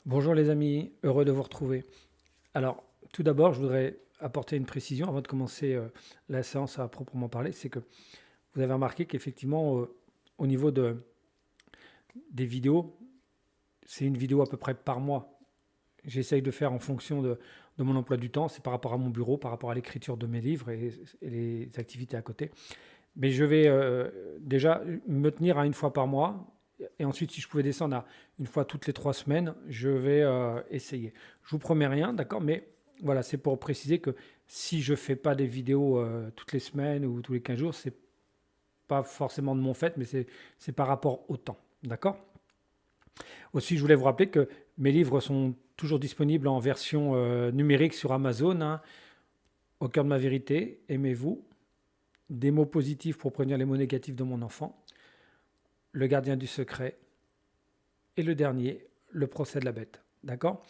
Bonjour les amis, heureux de vous retrouver. Alors, tout d'abord, je voudrais apporter une précision avant de commencer la séance à proprement parler. C'est que vous avez remarqué qu'effectivement, au niveau des vidéos, c'est une vidéo à peu près par mois. J'essaye de faire en fonction de mon emploi du temps. C'est par rapport à mon bureau, par rapport à l'écriture de mes livres et les activités à côté. Mais je vais déjà me tenir à une fois par mois. Et ensuite, si je pouvais descendre à une fois toutes les 3 semaines, je vais essayer. Je vous promets rien, d'accord? Mais voilà, c'est pour préciser que si je fais pas des vidéos toutes les semaines ou tous les 15 jours, c'est pas forcément de mon fait, mais c'est par rapport au temps, d'accord? Aussi, je voulais vous rappeler que mes livres sont toujours disponibles en version numérique sur Amazon, hein. Au cœur de ma vérité, aimez-vous. Des mots positifs pour prévenir les mots négatifs de mon enfant. Le gardien du secret, et le dernier, le procès de la bête. D'accord?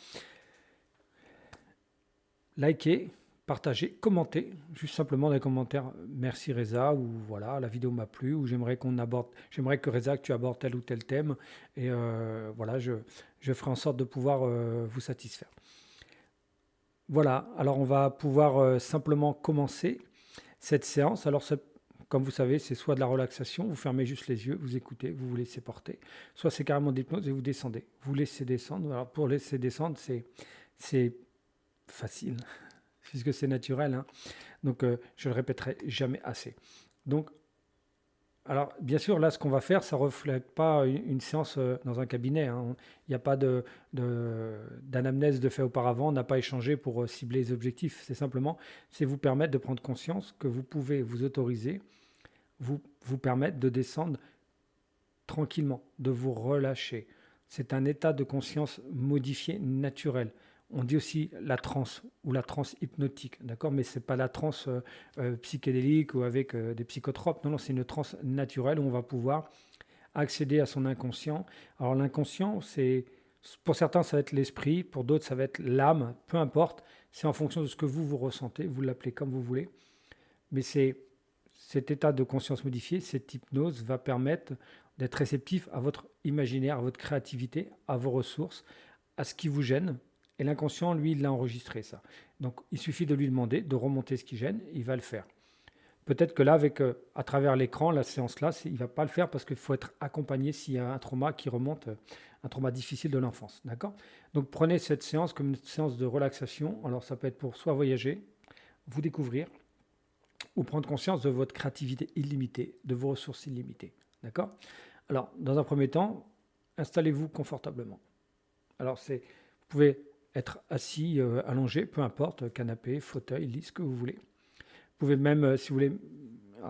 Likez, partagez, commentez, juste simplement dans les commentaires, merci Reza, ou voilà, la vidéo m'a plu, ou j'aimerais que Reza, que tu abordes tel ou tel thème, et voilà, je ferai en sorte de pouvoir vous satisfaire. Voilà, alors on va pouvoir simplement commencer cette séance. Alors, comme vous savez, c'est soit de la relaxation, vous fermez juste les yeux, vous écoutez, vous vous laissez porter, soit c'est carrément de l'hypnose et vous descendez. Vous laissez descendre. Alors, pour laisser descendre, c'est facile, puisque c'est naturel, hein. Donc, je le répéterai jamais assez. Donc, alors, bien sûr, là, ce qu'on va faire, ça ne reflète pas une séance dans un cabinet, hein. Il n'y a pas d'anamnèse de fait auparavant, on n'a pas échangé pour cibler les objectifs. C'est vous permettre de prendre conscience que vous pouvez vous autoriser, vous permettre de descendre tranquillement, de vous relâcher. C'est un état de conscience modifié naturel. On dit aussi la transe ou la transe hypnotique, d'accord? Mais c'est pas la transe psychédélique ou avec des psychotropes. Non, non, c'est une transe naturelle où on va pouvoir accéder à son inconscient. Alors l'inconscient, c'est pour certains ça va être l'esprit, pour d'autres ça va être l'âme, peu importe. C'est en fonction de ce que vous ressentez. Vous l'appelez comme vous voulez. Mais c'est cet état de conscience modifié, cette hypnose va permettre d'être réceptif à votre imaginaire, à votre créativité, à vos ressources, à ce qui vous gêne. Et l'inconscient, lui, il l'a enregistré ça. Donc il suffit de lui demander de remonter ce qui gêne, il va le faire. Peut-être que là, à travers l'écran, la séance-là, il ne va pas le faire parce qu'il faut être accompagné s'il y a un trauma qui remonte, un trauma difficile de l'enfance. D'accord? Donc prenez cette séance comme une séance de relaxation. Alors ça peut être pour soit voyager, vous découvrir, ou prendre conscience de votre créativité illimitée, de vos ressources illimitées. D'accord? Alors, dans un premier temps, installez-vous confortablement. Alors, vous pouvez être assis, allongé, peu importe, canapé, fauteuil, lit, ce que vous voulez. Vous pouvez même, si vous voulez,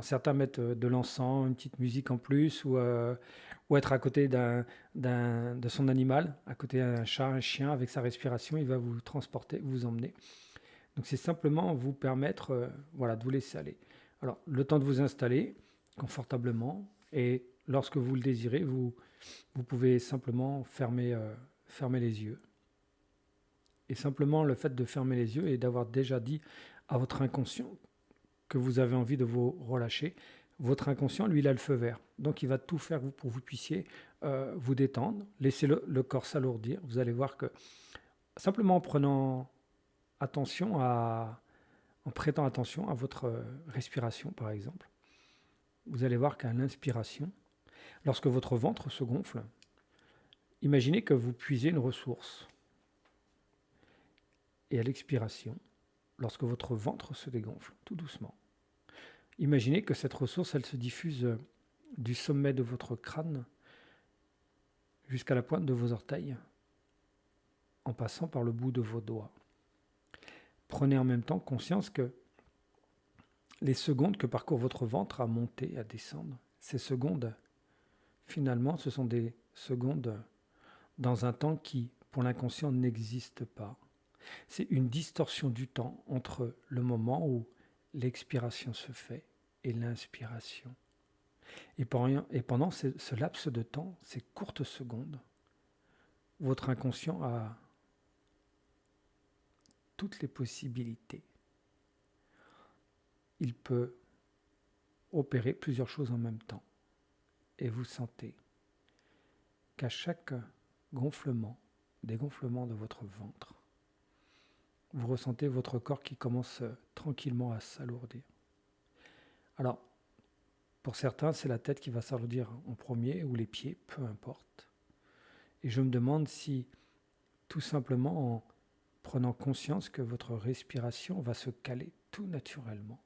certains mettent de l'encens, une petite musique en plus, ou être à côté de son animal, à côté d'un chat, un chien, avec sa respiration, il va vous transporter, vous emmener. Donc c'est simplement vous permettre voilà, de vous laisser aller. Alors le temps de vous installer confortablement et lorsque vous le désirez, vous pouvez simplement fermer les yeux. Et simplement le fait de fermer les yeux et d'avoir déjà dit à votre inconscient que vous avez envie de vous relâcher, votre inconscient, lui, il a le feu vert. Donc il va tout faire pour que vous puissiez vous détendre, laisser le corps s'alourdir. Vous allez voir que simplement en prenant attention en prêtant attention à votre respiration, par exemple, vous allez voir qu'à l'inspiration, lorsque votre ventre se gonfle, imaginez que vous puisez une ressource. Et à l'expiration, lorsque votre ventre se dégonfle, tout doucement, imaginez que cette ressource, elle se diffuse du sommet de votre crâne jusqu'à la pointe de vos orteils, en passant par le bout de vos doigts. Prenez en même temps conscience que les secondes que parcourt votre ventre à monter, à descendre, ces secondes, finalement, ce sont des secondes dans un temps qui, pour l'inconscient, n'existe pas. C'est une distorsion du temps entre le moment où l'expiration se fait et l'inspiration. Et pendant ce laps de temps, ces courtes secondes, votre inconscient a toutes les possibilités. Il peut opérer plusieurs choses en même temps. Et vous sentez qu'à chaque gonflement dégonflement de votre ventre. Vous ressentez votre corps qui commence tranquillement à s'alourdir. Alors, pour certains, c'est la tête qui va s'alourdir en premier, ou les pieds, peu importe. Et je me demande si, tout simplement en prenant conscience que votre respiration va se caler tout naturellement,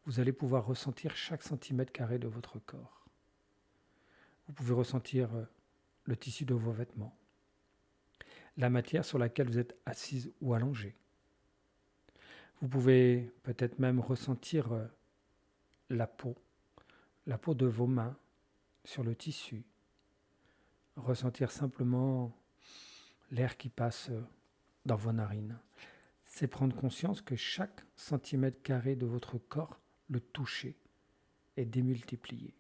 vous allez pouvoir ressentir chaque centimètre carré de votre corps. Vous pouvez ressentir le tissu de vos vêtements, la matière sur laquelle vous êtes assise ou allongée. Vous pouvez peut-être même ressentir la peau de vos mains sur le tissu, ressentir simplement l'air qui passe dans vos narines. C'est prendre conscience que chaque centimètre carré de votre corps, le toucher, est démultiplié.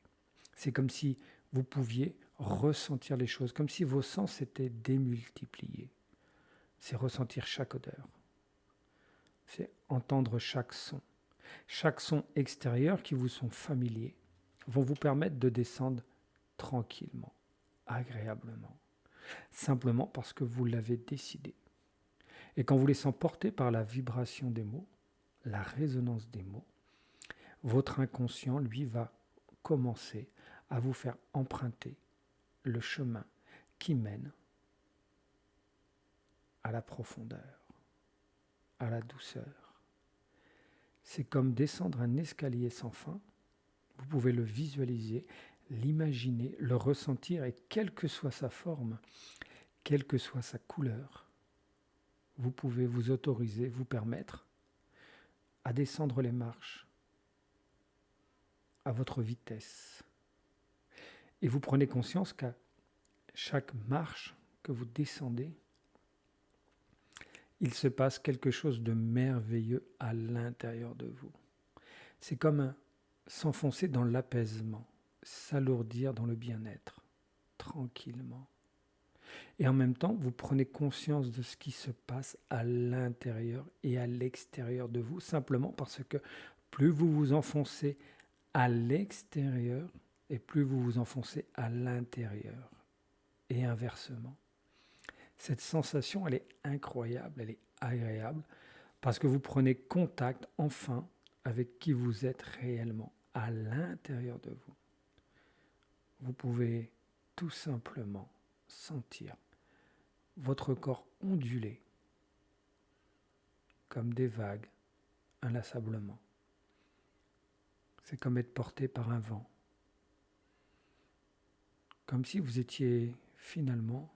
C'est comme si vous pouviez ressentir les choses, comme si vos sens étaient démultipliés. C'est ressentir chaque odeur. C'est entendre chaque son. Chaque son extérieur qui vous sont familiers vont vous permettre de descendre tranquillement, agréablement, simplement parce que vous l'avez décidé. Et qu'en vous laissant porter par la vibration des mots, la résonance des mots, votre inconscient, lui, va commencer à vous faire emprunter le chemin qui mène à la profondeur, à la douceur. C'est comme descendre un escalier sans fin. Vous pouvez le visualiser, l'imaginer, le ressentir, et quelle que soit sa forme, quelle que soit sa couleur, vous pouvez vous autoriser, vous permettre à descendre les marches à votre vitesse. Et vous prenez conscience qu'à chaque marche que vous descendez, il se passe quelque chose de merveilleux à l'intérieur de vous. C'est comme s'enfoncer dans l'apaisement, s'alourdir dans le bien-être, tranquillement. Et en même temps, vous prenez conscience de ce qui se passe à l'intérieur et à l'extérieur de vous, simplement parce que plus vous vous enfoncez à l'extérieur, et plus vous vous enfoncez à l'intérieur, et inversement. Cette sensation, elle est incroyable, elle est agréable, parce que vous prenez contact enfin avec qui vous êtes réellement, à l'intérieur de vous. Vous pouvez tout simplement sentir votre corps onduler comme des vagues inlassablement. C'est comme être porté par un vent. Comme si vous étiez finalement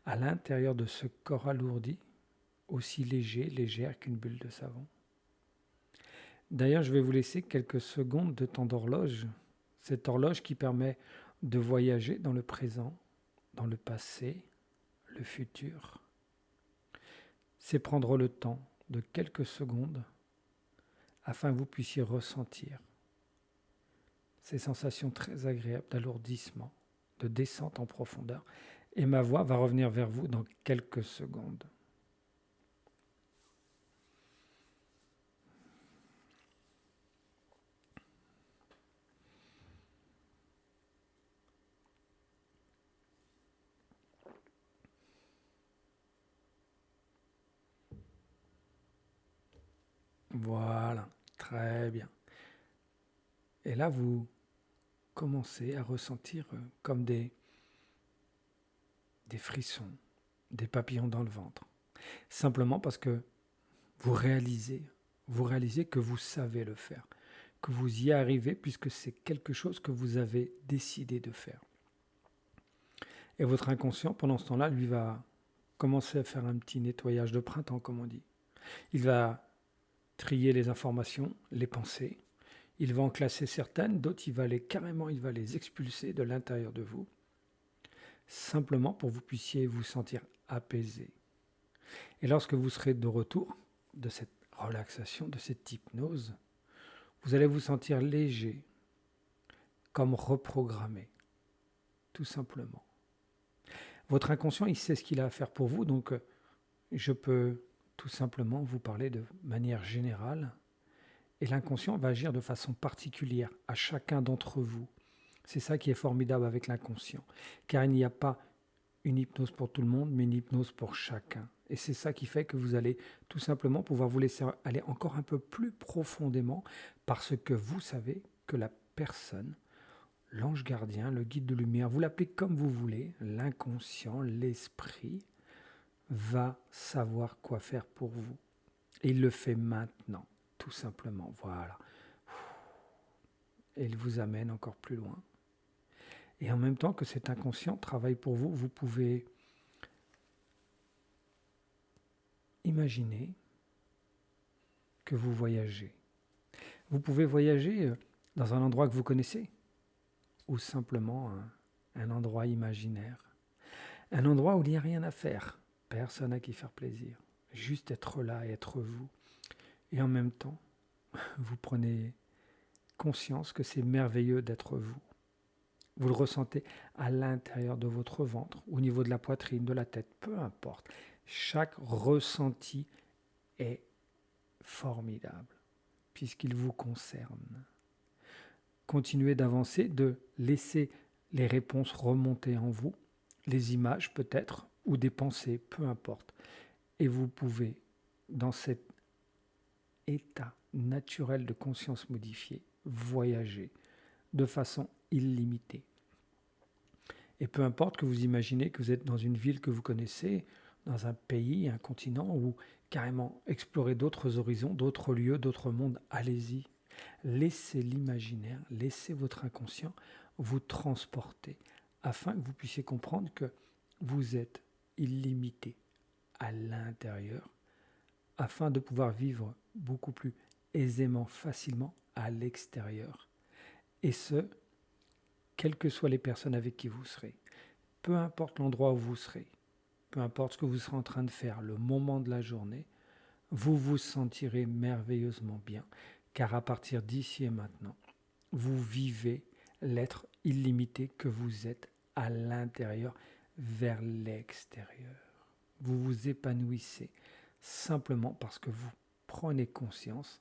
à l'intérieur de ce corps alourdi, aussi légère qu'une bulle de savon. D'ailleurs, je vais vous laisser quelques secondes de temps d'horloge, cette horloge qui permet de voyager dans le présent, dans le passé, le futur. C'est prendre le temps de quelques secondes afin que vous puissiez ressentir ces sensations très agréables d'alourdissement, de descente en profondeur. Et ma voix va revenir vers vous dans quelques secondes. Voilà, très bien. Et là, vous commencez à ressentir comme des frissons, des papillons dans le ventre. Simplement parce que vous réalisez que vous savez le faire, que vous y arrivez puisque c'est quelque chose que vous avez décidé de faire. Et votre inconscient, pendant ce temps-là, lui va commencer à faire un petit nettoyage de printemps, comme on dit. Il va trier les informations, les pensées. Il va en classer certaines, d'autres, il va les expulser de l'intérieur de vous, simplement pour que vous puissiez vous sentir apaisé. Et lorsque vous serez de retour de cette relaxation, de cette hypnose, vous allez vous sentir léger, comme reprogrammé, tout simplement. Votre inconscient, il sait ce qu'il a à faire pour vous, donc je peux tout simplement vous parler de manière générale, et l'inconscient va agir de façon particulière à chacun d'entre vous. C'est ça qui est formidable avec l'inconscient, car il n'y a pas une hypnose pour tout le monde, mais une hypnose pour chacun. Et c'est ça qui fait que vous allez tout simplement pouvoir vous laisser aller encore un peu plus profondément parce que vous savez que la personne, l'ange gardien, le guide de lumière, vous l'appelez comme vous voulez, l'inconscient, l'esprit, va savoir quoi faire pour vous. Et il le fait maintenant, tout simplement. Voilà. Et il vous amène encore plus loin. Et en même temps que cet inconscient travaille pour vous, vous pouvez imaginer que vous voyagez. Vous pouvez voyager dans un endroit que vous connaissez ou simplement un endroit imaginaire. Un endroit où il n'y a rien à faire, personne à qui faire plaisir. Juste être là et être vous. Et en même temps, vous prenez conscience que c'est merveilleux d'être vous. Vous le ressentez à l'intérieur de votre ventre, au niveau de la poitrine, de la tête, peu importe. Chaque ressenti est formidable puisqu'il vous concerne. Continuez d'avancer, de laisser les réponses remonter en vous, les images peut-être, ou des pensées, peu importe. Et vous pouvez, dans cet état naturel de conscience modifiée, voyager de façon illimitée. Et peu importe que vous imaginez que vous êtes dans une ville que vous connaissez, dans un pays, un continent, ou carrément explorer d'autres horizons, d'autres lieux, d'autres mondes, allez-y. Laissez l'imaginaire, laissez votre inconscient vous transporter afin que vous puissiez comprendre que vous êtes illimité à l'intérieur afin de pouvoir vivre beaucoup plus aisément, facilement à l'extérieur. Et ce, quelles que soient les personnes avec qui vous serez. Peu importe l'endroit où vous serez, peu importe ce que vous serez en train de faire, le moment de la journée, vous vous sentirez merveilleusement bien, car à partir d'ici et maintenant, vous vivez l'être illimité que vous êtes à l'intérieur vers l'extérieur. Vous vous épanouissez simplement parce que vous prenez conscience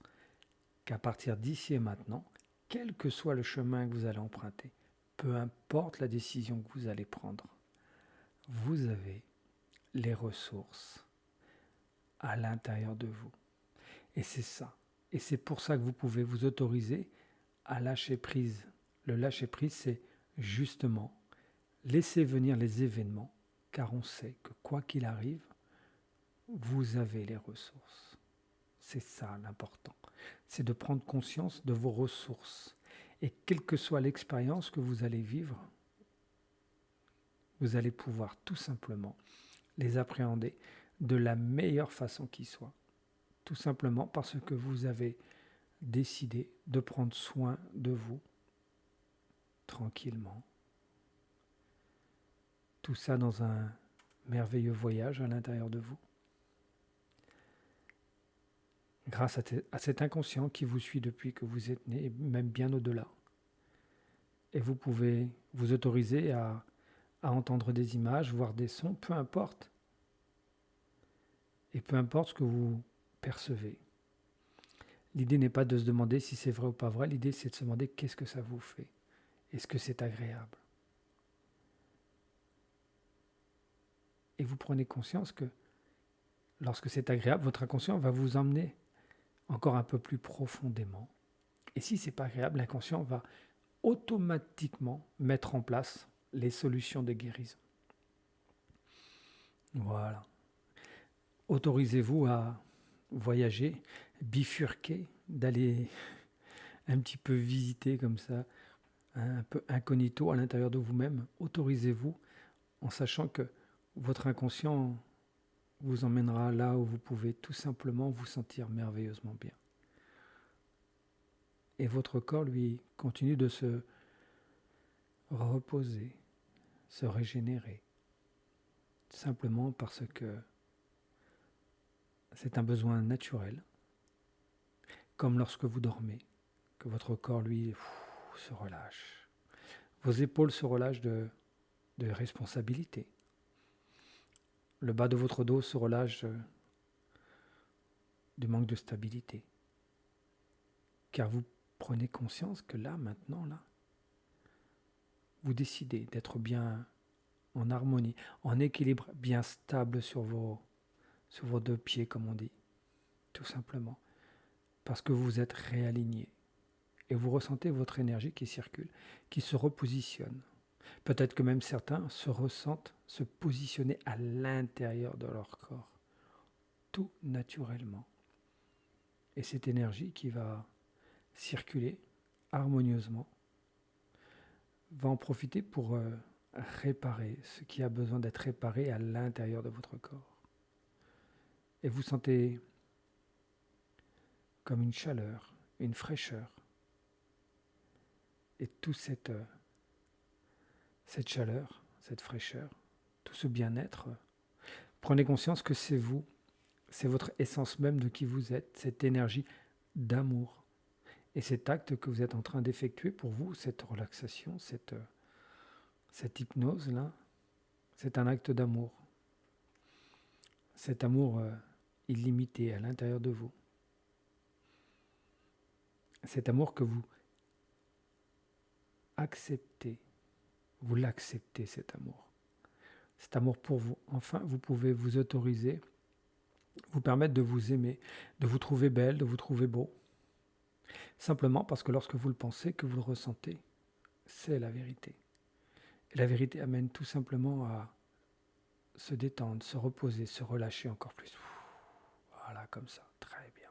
qu'à partir d'ici et maintenant, quel que soit le chemin que vous allez emprunter, peu importe la décision que vous allez prendre, vous avez les ressources à l'intérieur de vous. Et c'est ça. Et c'est pour ça que vous pouvez vous autoriser à lâcher prise. Le lâcher prise, c'est justement laisser venir les événements, car on sait que quoi qu'il arrive, vous avez les ressources. C'est ça l'important. C'est de prendre conscience de vos ressources. Et quelle que soit l'expérience que vous allez vivre, vous allez pouvoir tout simplement les appréhender de la meilleure façon qui soit. Tout simplement parce que vous avez décidé de prendre soin de vous tranquillement. Tout ça dans un merveilleux voyage à l'intérieur de vous. Grâce à cet inconscient qui vous suit depuis que vous êtes né, et même bien au-delà. Et vous pouvez vous autoriser à entendre des images, voir des sons, peu importe. Et peu importe ce que vous percevez. L'idée n'est pas de se demander si c'est vrai ou pas vrai, l'idée c'est de se demander qu'est-ce que ça vous fait. Est-ce que c'est agréable? Et vous prenez conscience que lorsque c'est agréable, votre inconscient va vous emmener encore un peu plus profondément. Et si c'est pas agréable, l'inconscient va automatiquement mettre en place les solutions de guérison. Voilà. Autorisez-vous à voyager, bifurquer, d'aller un petit peu visiter comme ça, un peu incognito à l'intérieur de vous-même. Autorisez-vous en sachant que votre inconscient vous emmènera là où vous pouvez tout simplement vous sentir merveilleusement bien. Et votre corps, lui, continue de se reposer, se régénérer, simplement parce que c'est un besoin naturel, comme lorsque vous dormez, que votre corps, lui, se relâche. Vos épaules se relâchent de responsabilité. Le bas de votre dos se relâche du manque de stabilité. Car vous prenez conscience que là, maintenant, là, vous décidez d'être bien en harmonie, en équilibre, bien stable sur vos deux pieds, comme on dit, tout simplement. Parce que vous êtes réaligné. Et vous ressentez votre énergie qui circule, qui se repositionne. Peut-être que même certains se ressentent se positionner à l'intérieur de leur corps, tout naturellement. Et cette énergie qui va circuler harmonieusement va en profiter pour réparer ce qui a besoin d'être réparé à l'intérieur de votre corps. Et vous sentez comme une chaleur, une fraîcheur. Et toute cette chaleur, cette fraîcheur, tout ce bien-être, prenez conscience que c'est vous, c'est votre essence même de qui vous êtes, cette énergie d'amour. Et cet acte que vous êtes en train d'effectuer pour vous, cette relaxation, cette hypnose-là, c'est un acte d'amour. Cet amour illimité à l'intérieur de vous. Cet amour que vous acceptez, vous l'acceptez cet amour. Cet amour pour vous. Enfin, vous pouvez vous autoriser, vous permettre de vous aimer, de vous trouver belle, de vous trouver beau. Simplement parce que lorsque vous le pensez, que vous le ressentez, c'est la vérité. Et la vérité amène tout simplement à se détendre, se reposer, se relâcher encore plus. Voilà, comme ça, très bien.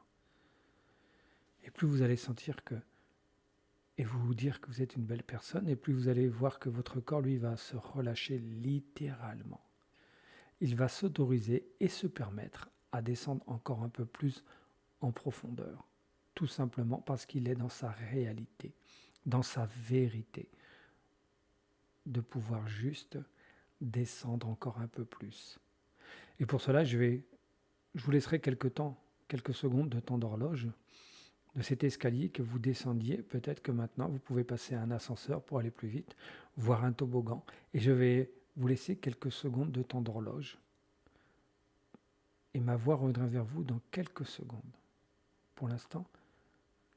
Et plus vous allez sentir que, et vous dire que vous êtes une belle personne, et plus vous allez voir que votre corps, lui, va se relâcher littéralement. Il va s'autoriser et se permettre à descendre encore un peu plus en profondeur. Tout simplement parce qu'il est dans sa réalité, dans sa vérité, de pouvoir juste descendre encore un peu plus. Et pour cela, je vous laisserai quelques secondes de temps d'horloge de cet escalier que vous descendiez. Peut-être que maintenant, vous pouvez passer à un ascenseur pour aller plus vite, voire un toboggan. Et je vais vous laisser quelques secondes de temps d'horloge. Et ma voix reviendra vers vous dans quelques secondes. Pour l'instant,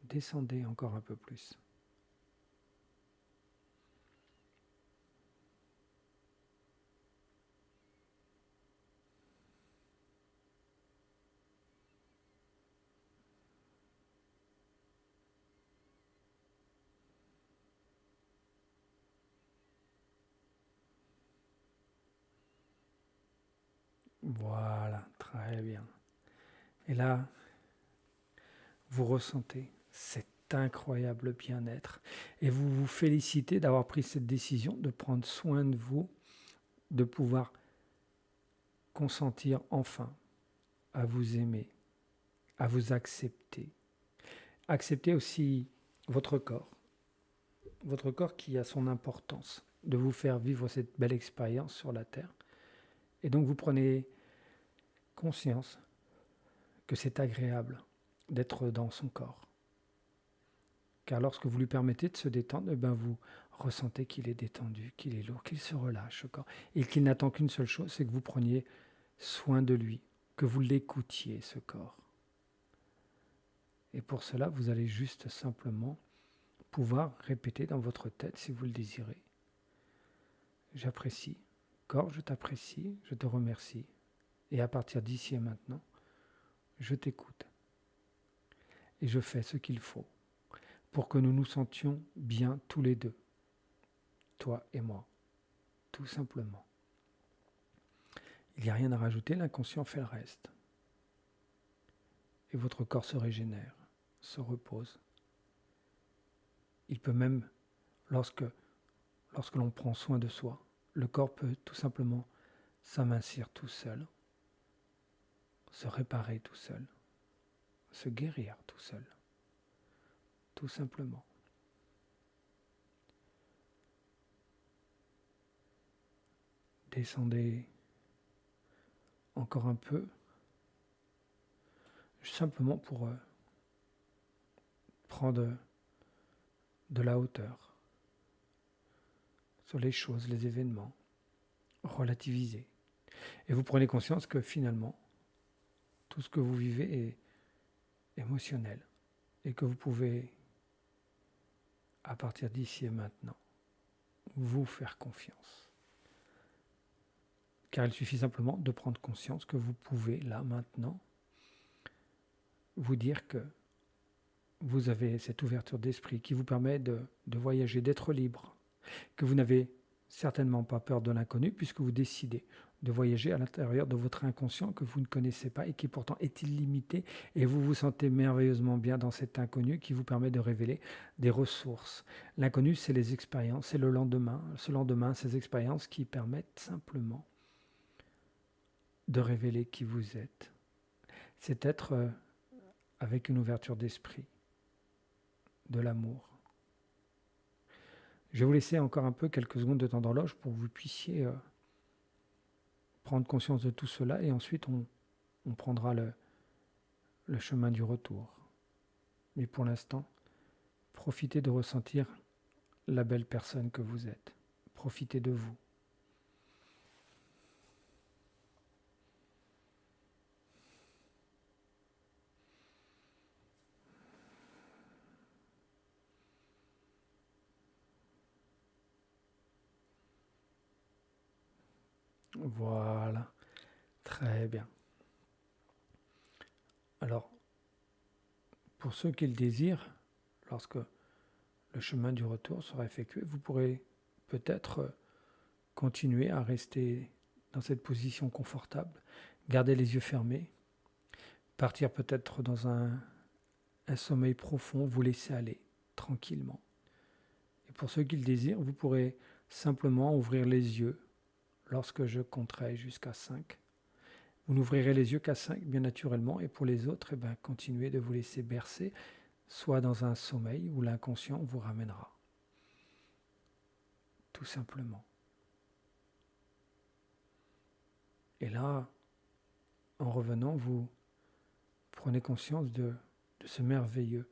descendez encore un peu plus. Voilà, très bien. Et là, vous ressentez cet incroyable bien-être et vous vous félicitez d'avoir pris cette décision de prendre soin de vous, de pouvoir consentir enfin à vous aimer, à vous accepter. Accepter aussi votre corps qui a son importance, de vous faire vivre cette belle expérience sur la Terre. Et donc vous prenez conscience que c'est agréable d'être dans son corps. Car lorsque vous lui permettez de se détendre, vous ressentez qu'il est détendu, qu'il est lourd, qu'il se relâche au corps. Et qu'il n'attend qu'une seule chose, c'est que vous preniez soin de lui, que vous l'écoutiez, ce corps. Et pour cela, vous allez juste simplement pouvoir répéter dans votre tête, si vous le désirez. J'apprécie. Corps, je t'apprécie, je te remercie. Et à partir d'ici et maintenant, je t'écoute. Et je fais ce qu'il faut pour que nous nous sentions bien tous les deux, toi et moi, tout simplement. Il n'y a rien à rajouter, l'inconscient fait le reste. Et votre corps se régénère, se repose. Il peut même, lorsque l'on prend soin de soi, le corps peut tout simplement s'amincir tout seul, se réparer tout seul, se guérir tout seul, tout simplement. Descendez encore un peu, simplement pour prendre de la hauteur sur les choses, les événements, relativiser. Et vous prenez conscience que finalement, tout ce que vous vivez est émotionnel et que vous pouvez, à partir d'ici et maintenant, vous faire confiance. car il suffit simplement de prendre conscience que vous pouvez, là, maintenant, vous dire que vous avez cette ouverture d'esprit qui vous permet de voyager, d'être libre, que vous n'avez certainement pas peur de l'inconnu puisque vous décidez de voyager à l'intérieur de votre inconscient que vous ne connaissez pas et qui pourtant est illimité, et vous vous sentez merveilleusement bien dans cet inconnu qui vous permet de révéler des ressources. L'inconnu, c'est les expériences, c'est le lendemain. Ce lendemain, ces expériences qui permettent simplement de révéler qui vous êtes. C'est être avec une ouverture d'esprit, de l'amour. Je vais vous laisser encore un peu, quelques secondes de temps d'horloge pour que vous puissiez prendre conscience de tout cela, et ensuite on prendra le chemin du retour. Mais pour l'instant, profitez de ressentir la belle personne que vous êtes. Profitez de vous. Voilà, très bien. Alors, pour ceux qui le désirent, lorsque le chemin du retour sera effectué, vous pourrez peut-être continuer à rester dans cette position confortable, garder les yeux fermés, partir peut-être dans un sommeil profond, vous laisser aller tranquillement. Et pour ceux qui le désirent, vous pourrez simplement ouvrir les yeux lorsque je compterai jusqu'à 5. Vous n'ouvrirez les yeux qu'à 5, bien naturellement, et pour les autres, continuez de vous laisser bercer, soit dans un sommeil où l'inconscient vous ramènera. Tout simplement. Et là, en revenant, vous prenez conscience de ce merveilleux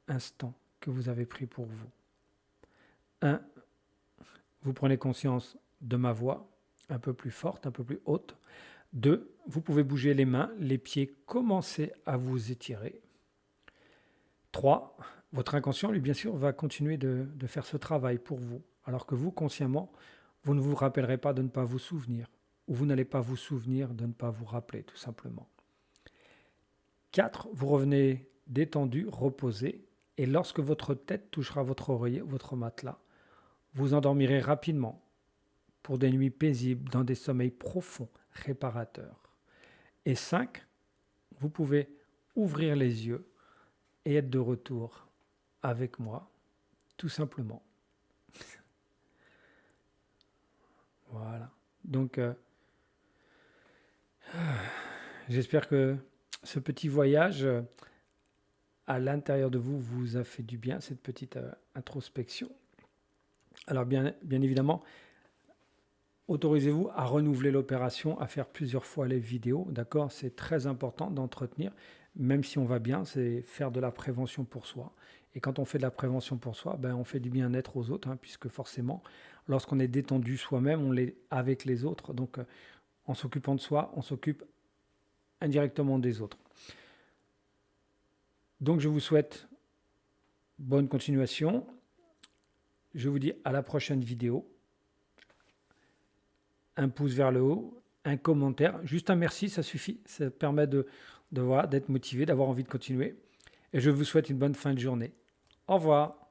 instant que vous avez pris pour vous. 1. Vous prenez conscience de ma voix, un peu plus forte, un peu plus haute. 2. Vous pouvez bouger les mains, les pieds, commencez à vous étirer. 3. Votre inconscient, lui, bien sûr, va continuer de faire ce travail pour vous, alors que vous, consciemment, vous ne vous rappellerez pas de ne pas vous souvenir, ou vous n'allez pas vous souvenir de ne pas vous rappeler, tout simplement. 4. Vous revenez détendu, reposé, et lorsque votre tête touchera votre oreiller, votre matelas, vous endormirez rapidement pour des nuits paisibles, dans des sommeils profonds, réparateurs. Et 5. Vous pouvez ouvrir les yeux et être de retour avec moi, tout simplement. Voilà. Donc, j'espère que ce petit voyage à l'intérieur de vous vous a fait du bien, cette petite introspection. Alors, bien évidemment, autorisez-vous à renouveler l'opération, à faire plusieurs fois les vidéos, d'accord ? C'est très important d'entretenir, même si on va bien, c'est faire de la prévention pour soi. Et quand on fait de la prévention pour soi, on fait du bien-être aux autres, puisque forcément, lorsqu'on est détendu soi-même, on l'est avec les autres. Donc, en s'occupant de soi, on s'occupe indirectement des autres. Donc, je vous souhaite bonne continuation. Je vous dis à la prochaine vidéo. Un pouce vers le haut, un commentaire, juste un merci, ça suffit. Ça permet d'être motivé, d'avoir envie de continuer. Et je vous souhaite une bonne fin de journée. Au revoir.